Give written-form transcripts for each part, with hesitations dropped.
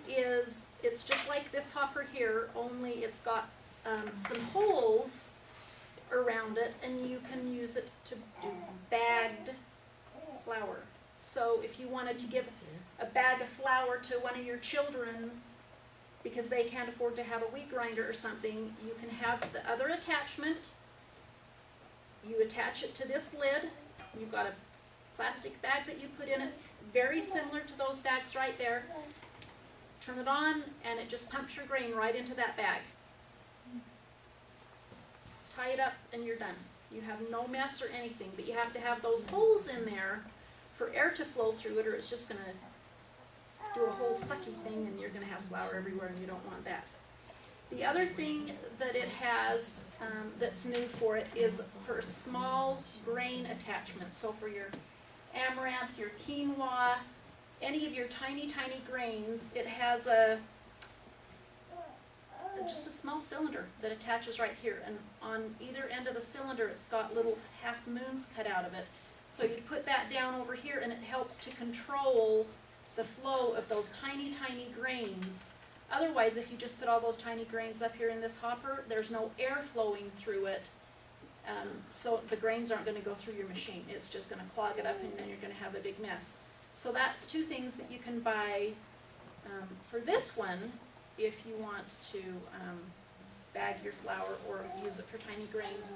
is, it's just like this hopper here, only it's got some holes around it, and you can use it to do bagged flour. So if you wanted to give a bag of flour to one of your children because they can't afford to have a wheat grinder or something, you can have the other attachment. You attach it to this lid. You've got a plastic bag that you put in it, very similar to those bags right there. Turn it on, and it just pumps your grain right into that bag. Tie it up, and you're done. You have no mess or anything, but you have to have those holes in there for air to flow through it, or it's just going to do a whole sucky thing, and you're going to have flour everywhere, and you don't want that. The other thing that it has that's new for it is for small grain attachment. So for your amaranth, your quinoa, any of your tiny, tiny grains, it has just a small cylinder that attaches right here. And on either end of the cylinder, it's got little half moons cut out of it. So you put that down over here, and it helps to control the flow of those tiny, tiny grains. Otherwise, if you just put all those tiny grains up here in this hopper, there's no air flowing through it. So the grains aren't going to go through your machine. It's just going to clog it up, and then you're going to have a big mess. So that's two things that you can buy for this one if you want to bag your flour or use it for tiny grains.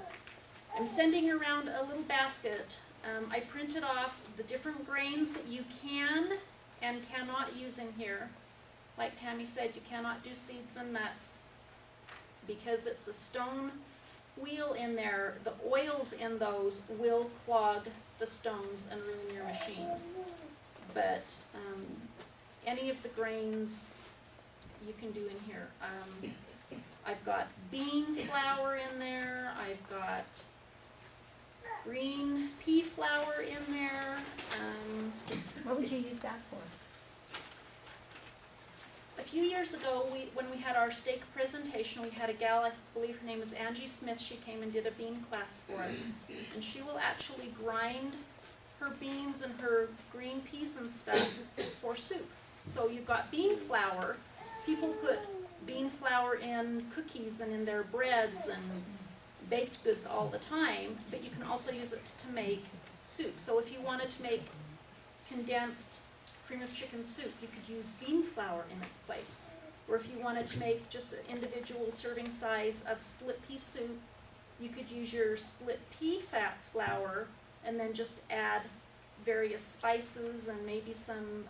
I'm sending around a little basket. I printed off the different grains that you can and cannot use in here. Like Tami said, you cannot do seeds and nuts because it's a stone wheel in there. The oils in those will clog the stones and ruin your machines. But any of the grains you can do in here. I've got bean flour in there. I've got green pea flour in there. What would you use that for? A few years ago, when we had our steak presentation, we had a gal, I believe her name is Angie Smith. She came and did a bean class for us. And she will actually grind her beans and her green peas and stuff for soup. So you've got bean flour. People put bean flour in cookies and in their breads and baked goods all the time, but you can also use it to make soup. So if you wanted to make condensed cream of chicken soup, you could use bean flour in its place. Or if you wanted to make just an individual serving size of split pea soup, you could use your split pea fat flour and then just add various spices and maybe some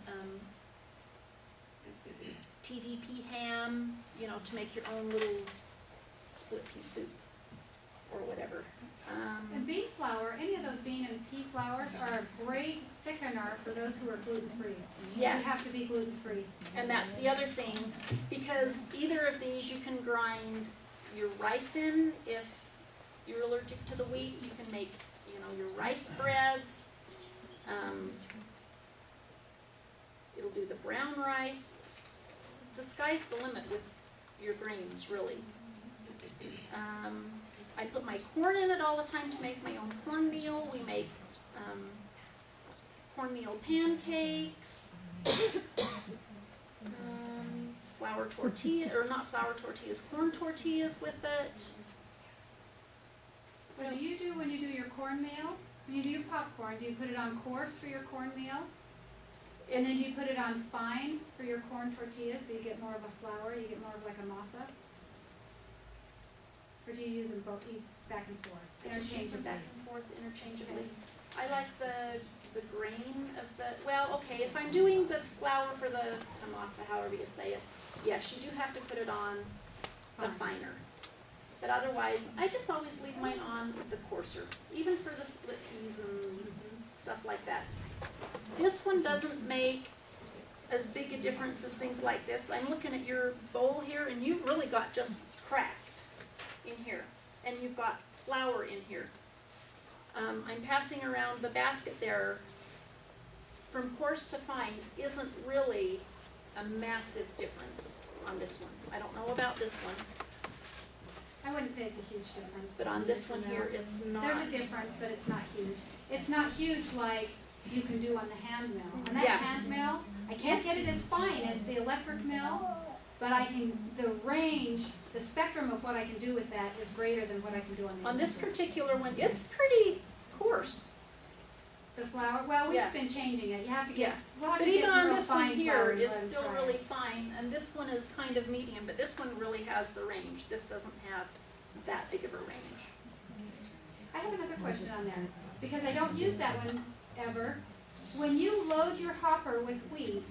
TVP ham, you know, to make your own little split pea soup or whatever. And bean flour, any of those bean and pea flours are a great thickener for those who are gluten-free. Yes. You have to be gluten-free. And that's the other thing, because either of these you can grind your rice in. If you're allergic to the wheat, you can make, you know, your rice breads. It'll do the brown rice. The sky's the limit with your grains, really. I put my corn in it all the time to make my own cornmeal. We make cornmeal pancakes, flour tortilla, or not flour tortillas, corn tortillas with it. So do you do, when you do your cornmeal, when you do your popcorn, do you put it on coarse for your cornmeal? And then do you put it on fine for your corn tortillas so you get more of a flour, you get more of like a masa? Or do you use them both, back and forth, I just use them interchangeably? back and forth interchangeably. I like the grain of the, well, okay, if I'm doing the flour for the masa, however you say it, yes, you do have to put it on the finer. But otherwise, I just always leave mine on the coarser, even for the split peas and stuff like that. This one doesn't make as big a difference as things like this. I'm looking at your bowl here, and you've really got just cracked in here, and you've got flour in here. I'm passing around the basket there. From coarse to fine isn't really a massive difference on this one. I don't know about this one, I wouldn't say it's a huge difference. but on this one here, it's not. There's a difference, but it's not huge. It's not huge like you can do on the hand mill. On that Yeah. hand mill, I can't get it as fine as the electric mill, but the range, the spectrum of what I can do with that is greater than what I can do on the On this electric. particular one, it's pretty coarse. The flour, well, we've Yeah. been changing it, you have to Yeah. get, we'll have But to get even some on real this one fine here, flour and it's let 'em still try really it. fine, and this one is kind of medium, but this one really has the range. This doesn't have that big of a range. I have another question on there, because I don't use that one ever. When you load your hopper with wheat,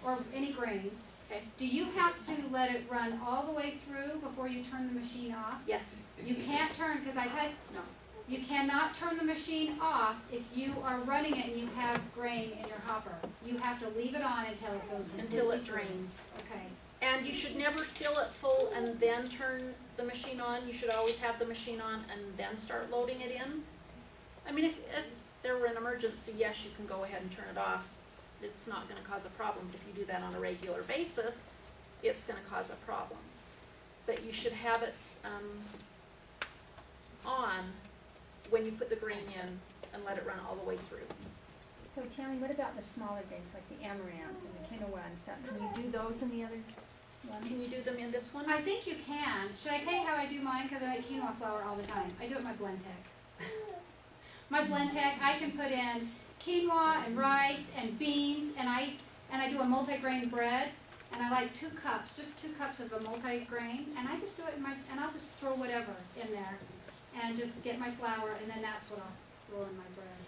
or any grain, Okay. do you have to let it run all the way through before you turn the machine off? Yes. You can't turn, because I've had, No. you cannot turn the machine off if you are running it and you have grain in your hopper. You have to leave it on until it goes completely Until it through. drains. Okay. And you should never fill it full and then turn the machine on. You should always have the machine on and then start loading it in. I mean, if there were an emergency, yes, you can go ahead and turn it off. It's not gonna cause a problem. If you do that on a regular basis, it's gonna cause a problem. But you should have it, on when you put the grain in and let it run all the way through. So Tammy, what about the smaller grains like the amaranth and the quinoa and stuff? Can you do those in the other one? Can you do them in this one? I think you can. Should I tell you how I do mine? Because I make quinoa flour all the time. I do it in my blend tech. My blend tech, I can put in quinoa and rice and beans, and I do a multi-grain bread, and I like 2 cups, just 2 cups of a multi-grain, and I just do it and I'll just throw whatever in there, and just get my flour, and then that's what I'll roll in my bread.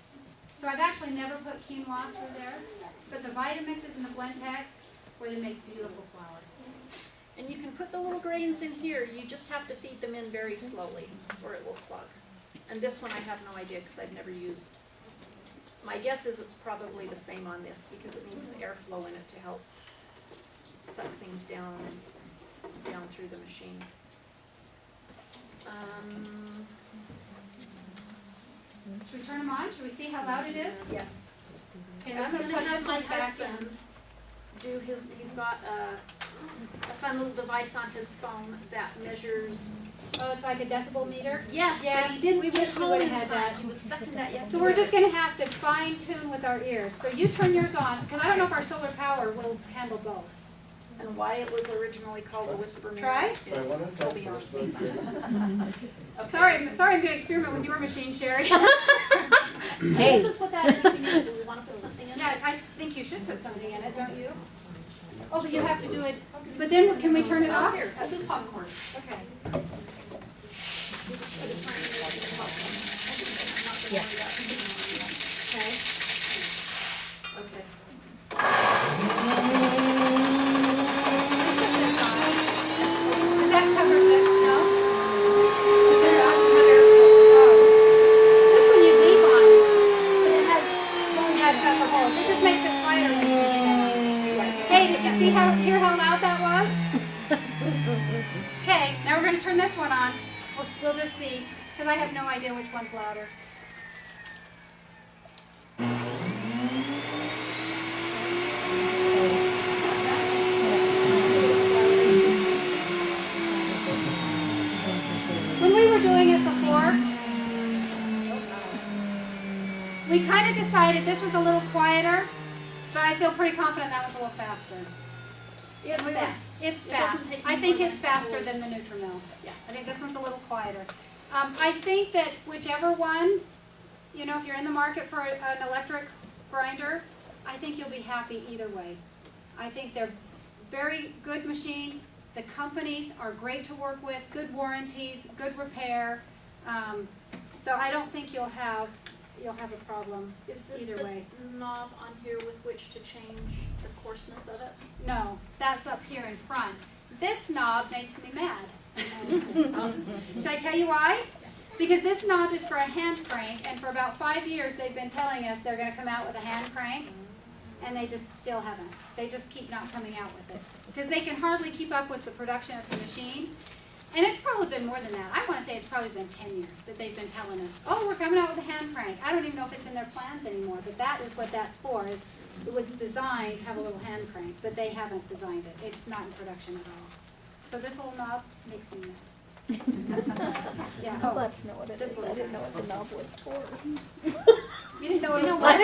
So I've actually never put quinoa through there, but the Vitamixes and the blend techs, where they make beautiful flour. And you can put the little grains in here. You just have to feed them in very slowly or it will plug. And this one I have no idea because I've never used. My guess is it's probably the same on this because it needs the airflow in it to help suck things down through the machine. Should we turn them on? Should we see how loud it is? Yes. Okay, I was I'm going gonna to plug have this my one back in. husband do he's got a fun little device on his phone that measures. Oh, it's like a decibel meter? Yes, Yes, but he didn't we get wish we home would've in had time. that. He was stuck in that yesterday. So we're just gonna have to fine tune with our ears. So you turn yours on, because I don't know if our solar power will handle both. And why it was originally called a whisper mirror Try? is so beyond me. Okay. Sorry, I'm gonna experiment with your machine, Sherry. This is what that is. Do we want to put something in? Yeah, I think you should put something in it, don't you? Oh, but you have to do it, but then can we turn it off? Here, I'll do popcorn. Okay. You just put a tiny bit in the popcorn. I'm not gonna worry about putting it on yet. Okay. Okay. Does that cover the, no? Turn it off, this one you leave on, but it has copper holes. It just makes it quieter when you turn it on. Hey, did you hear how loud that was? Okay, now we're going to turn this one on. We'll just see, because I have no idea which one's louder. When we were doing it before, we kind of decided this was a little quieter, but I feel pretty confident that was a little faster. It's fast. It's It doesn't fast. take I me think more it's than faster than the Nutrimilk. Yeah. I think this one's a little quieter. I think that whichever one, you know, if you're in the market for an electric grinder, I think you'll be happy either way. I think they're very good machines. The companies are great to work with, good warranties, good repair. So I don't think you'll have a problem Is this either the way. knob on here with which to change the coarseness of it? No, that's up here in front. This knob makes me mad. Should I tell you why? Because this knob is for a hand crank, and for about 5 years they've been telling us they're going to come out with a hand crank, and they just still haven't. They just keep not coming out with it. Because they can hardly keep up with the production of the machine. And it's probably been more than that. I want to say it's probably been 10 years that they've been telling us, oh, we're coming out with a hand crank. I don't even know if it's in their plans anymore, but that is what that's for. Is it was designed to have a little hand crank, but they haven't designed it. It's not in production at all. So this little knob makes me mad. Yeah. I'd love to know what it This is. little I didn't guy. know what the knob was for. You didn't know what it was I for?